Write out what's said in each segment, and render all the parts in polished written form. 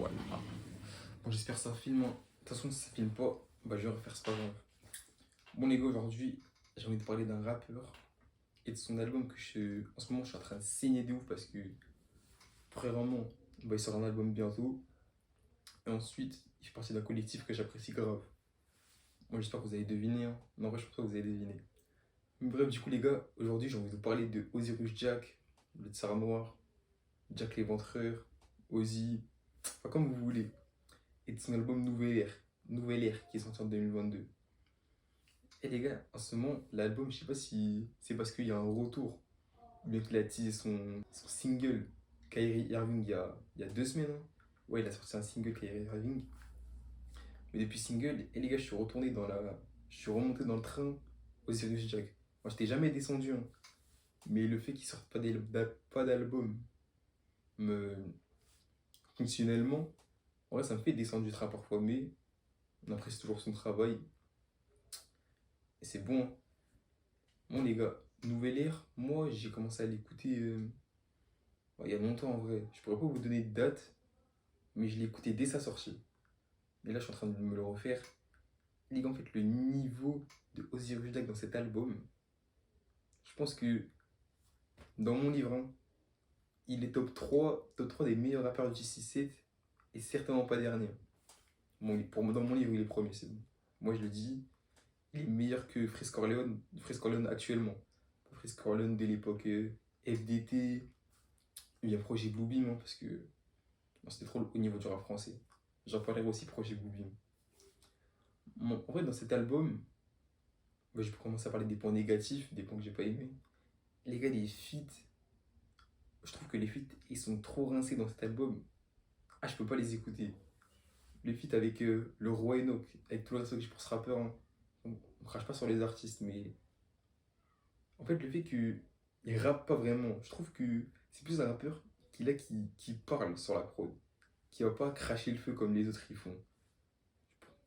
Voilà. Bon, j'espère que ça filme, hein. De toute façon, si ça filme pas, bah je vais refaire, c'est pas grave. Bon, les gars, aujourd'hui, j'ai envie de parler d'un rappeur et de son album en ce moment, je suis en train de saigner de ouf parce que, premièrement, bah, il sort un album bientôt. Et ensuite, il fait partie d'un collectif que j'apprécie grave. Moi, j'espère que vous avez deviné, hein. Non, en vrai, je pense pas que vous avez deviné. Mais bref, du coup, les gars, aujourd'hui, j'ai envie de vous parler de Osiris Jack, le Tsar Noir, Jack l'Éventreur, Ozzy, enfin, comme vous voulez. Et de son album Nouvelle Ère, qui est sorti en 2022. Et les gars, en ce moment, l'album, je sais pas si c'est parce qu'il y a un retour, ou bien qu'il a teasé son single Kyrie Irving il y a 2 semaines, hein. Ouais, il a sorti un single Kyrie Irving. Mais depuis ce single, et les gars, je suis remonté dans le train Osiris Jack. Moi, j'étais jamais descendu, hein. Mais le fait qu'il sorte pas d'album, me, fonctionnellement, en vrai, ça me fait descendre du train parfois, mais on apprécie toujours son travail. Et c'est bon, hein. Bon, les gars, Nouvelle Ère, moi, j'ai commencé à l'écouter il y a longtemps en vrai. Je pourrais pas vous donner de date, mais je l'ai écouté dès sa sortie. Et là, je suis en train de me le refaire. Les gars, en fait, le niveau de Osiris Jack dans cet album, je pense que dans mon livre, hein, il est top trois des meilleurs rappeurs du 6-7 et certainement pas dernier. Bon, pour moi, dans mon livre, il est premier, c'est bon. Moi, je le dis, il est meilleur que Freeze Corleone actuellement. Freeze Corleone de l'époque FDT, il y a Projet Bluebeam, hein, parce que bon, c'était trop le haut niveau du rap français. J'en parlerai aussi Projet Bluebeam. Bon, en vrai, dans cet album, bah, je peux commencer à parler des points négatifs, des points que j'ai pas aimés. Les gars, les feats, je trouve que les feats, ils sont trop rincés dans cet album. Ah, je peux pas les écouter. Le feat avec le Roi Enoch, avec tout le respect que j'ai pour ce rappeur, hein, on crache pas sur les artistes, mais en fait, le fait qu'il rappe pas vraiment, je trouve que c'est plus un rappeur qui parle sur la prod, qui va pas cracher le feu comme les autres ils font.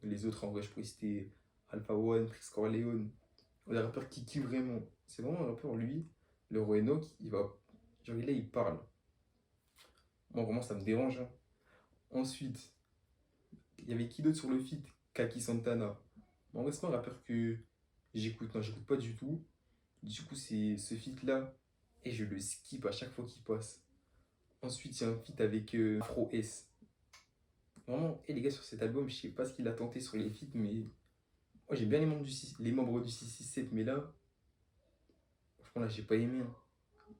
Les autres, en vrai, je pourrais citer Alpha One, Chris Corleone, des rappeurs qui kiffent vraiment. C'est vraiment un rappeur, lui, le Roi Enoch, il va. Genre, là, il parle. Moi, vraiment, ça me dérange, hein. Ensuite, il y avait qui d'autre sur le feat? Kaki Santana. Bon, en vrai, c'est pas un rappeur que j'écoute, non, j'écoute pas du tout. Du coup, c'est ce feat-là, et je le skip à chaque fois qu'il passe. Ensuite, il y a un feat avec Afro S. Vraiment, et les gars, sur cet album, je sais pas ce qu'il a tenté sur les feats, mais moi, j'aime bien les membres du 667, mais là, franchement, là, j'ai pas aimé, hein.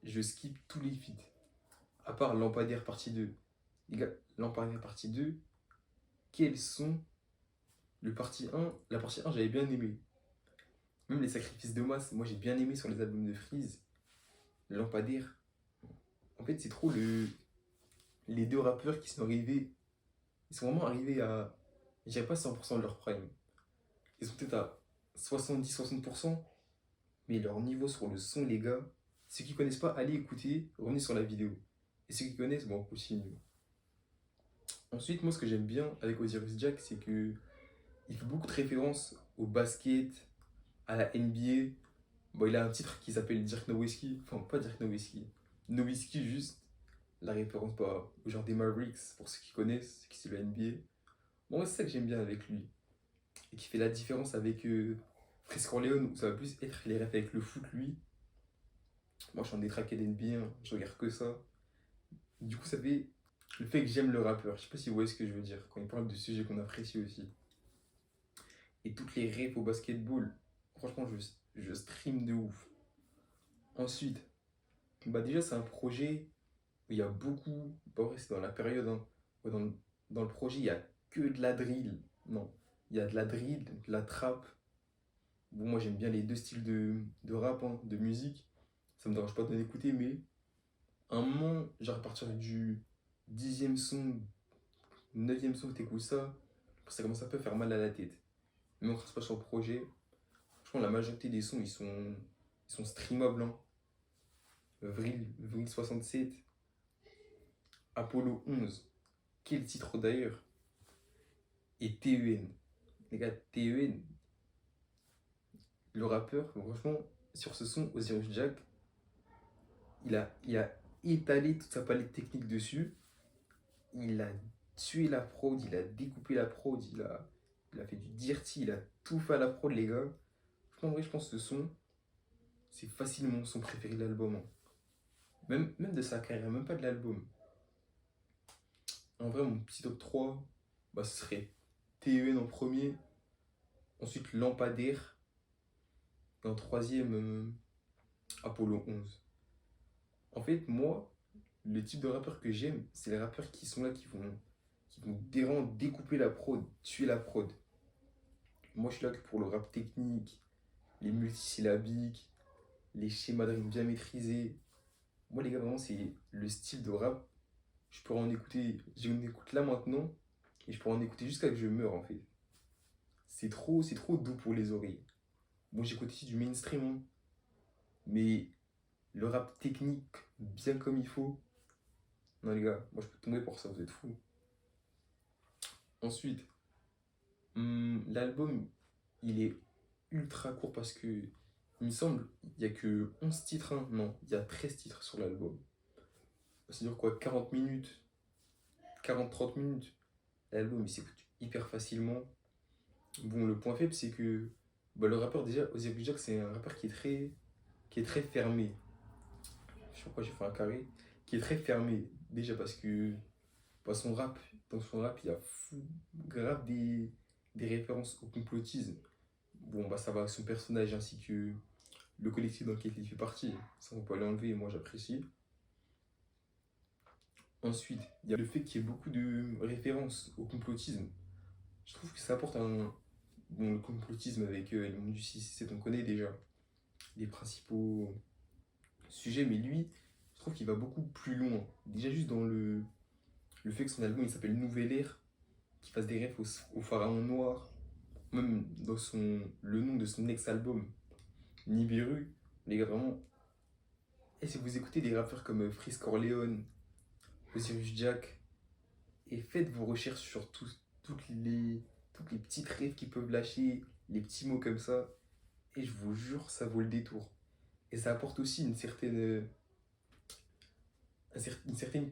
Je skip tous les feats. À part Lampadaire partie 2. Les gars, Lampadaire partie 2, quels sont le partie 1? La partie 1, j'avais bien aimé. Même les sacrifices de masse, moi, j'ai bien aimé sur les albums de Freeze. Lampadaire, en fait, c'est trop les deux rappeurs qui sont arrivés. Ils sont vraiment arrivés à, je dirais pas 100% de leur prime. Ils sont peut-être à 70-60%, mais leur niveau sur le son, les gars, ceux qui connaissent pas, allez écouter, revenez sur la vidéo. Et ceux qui connaissent, bon, on continue. Ensuite, moi, ce que j'aime bien avec Osiris Jack, c'est que il fait beaucoup de références au basket, à la NBA. Bon, il a un titre qui s'appelle Dirk Nowitzki. Enfin, pas Dirk Nowitzki. Nowitzki, juste. La référence pas au genre des Mavericks, pour ceux qui connaissent, ceux qui suivent la NBA. Bon, ouais, c'est ça que j'aime bien avec lui. Et qui fait la différence avec Freeze Corleone, où ça va plus être les refs avec le foot, lui. Moi, je suis un détraqué d'NBA, hein, je regarde que ça. Du coup, ça fait le fait que j'aime le rappeur. Je sais pas si vous voyez ce que je veux dire, quand il parle de sujets qu'on apprécie aussi. Et toutes les refs au basketball, franchement, je stream de ouf. Ensuite, bah déjà, c'est un projet où il y a beaucoup. Pas vrai, c'est dans la période, hein, où dans le projet, il y a que de la drill. Non, il y a de la drill, de la trap. Bon, moi, j'aime bien les deux styles de rap, hein, de musique. Ça me dérange pas d'en écouter, mais à un moment, genre à partir du 10e son, 9e son que t'écoutes ça commence un peu à faire mal à la tête. Mais on reste pas sur le projet. Franchement, la majorité des sons, ils sont streamables, hein. Vril 67, Apollo 11, quel titre d'ailleurs, et TEN. Les gars, TEN, le rappeur, franchement, sur ce son, Osiris Jack, il a étalé toute sa palette technique dessus. Il a tué la prod, il a découpé la prod, il a fait du dirty, il a tout fait à la prod, les gars. En vrai, je pense que ce son, c'est facilement son préféré de l'album, hein. Même de sa carrière, même pas de l'album. En vrai, mon petit top 3, bah, ce serait TEN en premier, ensuite Lampadaire, et en troisième, Apollo 11. En fait, moi, le type de rappeur que j'aime, c'est les rappeurs qui sont là, qui vont vraiment découper la prod, tuer la prod. Moi, je suis là que pour le rap technique, les multisyllabiques, les schémas de rime bien maîtrisés. Moi, les gars, vraiment, c'est le style de rap. Je pourrais en écouter, j'en écoute là maintenant, et je pourrais en écouter jusqu'à ce que je meure, en fait. C'est trop doux pour les oreilles. Moi, j'écoute aussi du mainstream, hein, mais le rap technique, bien comme il faut. Non, les gars, moi, je peux tomber pour ça, vous êtes fous. Ensuite, l'album, il est ultra court parce que, il me semble, il n'y a que 11 titres, hein. Non, il y a 13 titres sur l'album. Ça dure quoi, 40 minutes, 40-30 minutes. L'album, il s'écoute hyper facilement. Bon, le point faible, c'est que bah, le rappeur, déjà, Ozzy Jack, c'est un rappeur qui est très fermé. Je sais pas pourquoi j'ai fait un carré. Qui est très fermé. Déjà parce que bah, dans son rap, il y a grave des références au complotisme. Bon, bah ça va avec son personnage ainsi que le collectif dans lequel il fait partie. Ça, on peut l'enlever et moi j'apprécie. Ensuite, il y a le fait qu'il y ait beaucoup de références au complotisme. Je trouve que ça apporte un. Bon, le complotisme avec les membres du 667, on connaît déjà les principaux sujets, mais lui, je trouve qu'il va beaucoup plus loin. Déjà, juste dans le fait que son album il s'appelle Nouvelle Ère, qu'il fasse des refs au Pharaon Noir, même dans le nom de son ex-album, Nibiru, les gars, vraiment. Et si vous écoutez des rappeurs comme Freeze Corleone, Osiris Jack, et faites vos recherches sur toutes les petites rêves qu'ils peuvent lâcher, les petits mots comme ça, et je vous jure, ça vaut le détour. Et ça apporte aussi une certaine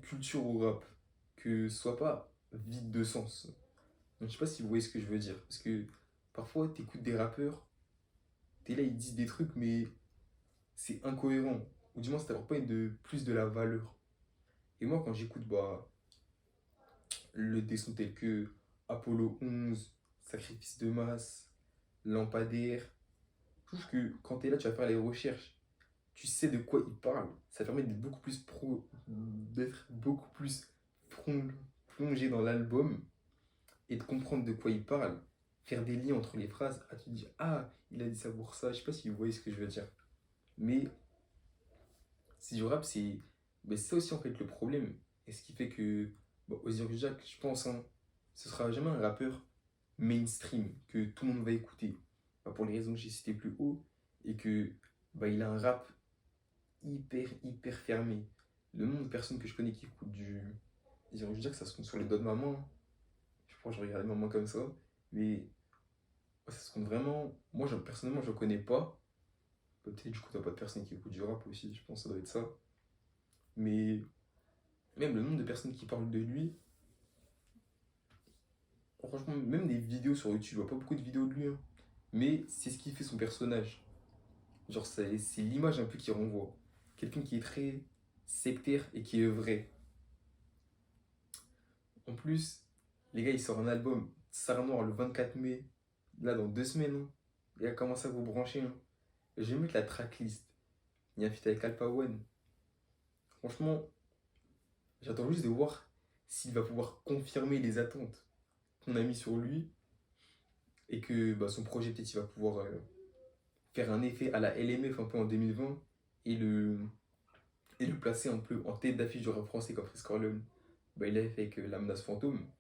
culture au rap, que ce soit pas vide de sens. Donc, je sais pas si vous voyez ce que je veux dire, parce que parfois, t'écoutes des rappeurs, t'es là, ils disent des trucs, mais c'est incohérent, ou du moins, ça t'apporte pas plus de la valeur. Et moi, quand j'écoute des sons tels que Apollo 11, Sacrifice de masse, Lampadaire, je trouve que quand tu es là, tu vas faire les recherches, tu sais de quoi il parle. Ça permet d'être beaucoup plus plongé dans l'album et de comprendre de quoi il parle. Faire des liens entre les phrases. Ah, tu te dis, ah, il a dit ça pour ça. Je sais pas si vous voyez ce que je veux dire. Mais c'est du rap, c'est ça aussi en fait le problème. Et ce qui fait que bon, Ozzy Jack, je pense, hein, ce sera jamais un rappeur mainstream que tout le monde va écouter. Bah, pour les raisons que j'ai citées plus haut. Et que bah, il a un rap hyper, hyper fermé. Le nombre de personnes que je connais qui écoutent du Ozzy Jack, ça se compte sur les doigts de ma main, hein. Je crois que je regardais ma main comme ça. Mais ouais, ça se compte vraiment. Moi, personnellement, je ne connais pas. Peut-être du coup, t'as pas de personnes qui écoutent du rap aussi. Je pense que ça doit être ça. Mais même le nombre de personnes qui parlent de lui, franchement, même des vidéos sur YouTube, je vois pas beaucoup de vidéos de lui, hein. Mais c'est ce qui fait son personnage. Genre, c'est l'image un peu qui renvoie. Quelqu'un qui est très sectaire et qui est vrai. En plus, les gars, il sort un album Sarre Noire le 24 mai, là dans 2 semaines, hein. Les gars, commencez à vous brancher, hein. Je vais mettre la tracklist. Il y a un feat avec Alpha One. Franchement, j'attends juste de voir s'il va pouvoir confirmer les attentes qu'on a mis sur lui et que bah, son projet, peut-être, il va pouvoir faire un effet à la LMF un peu en 2020 et le placer un peu en tête d'affiche du rap français comme Freeze Corleone. Bah, il l'a fait avec La Menace Fantôme.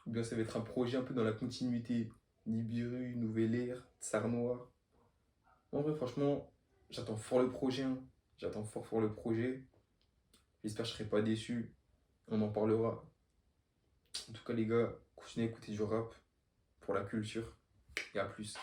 Ou bien ça va être un projet un peu dans la continuité. Nibiru, Nouvelle Ère, Tsar Noir. En vrai, franchement, j'attends fort le projet, hein. J'attends fort fort le projet. J'espère que je serai pas déçu. On en parlera. En tout cas, les gars, continuez à écouter du rap pour la culture. Et à plus.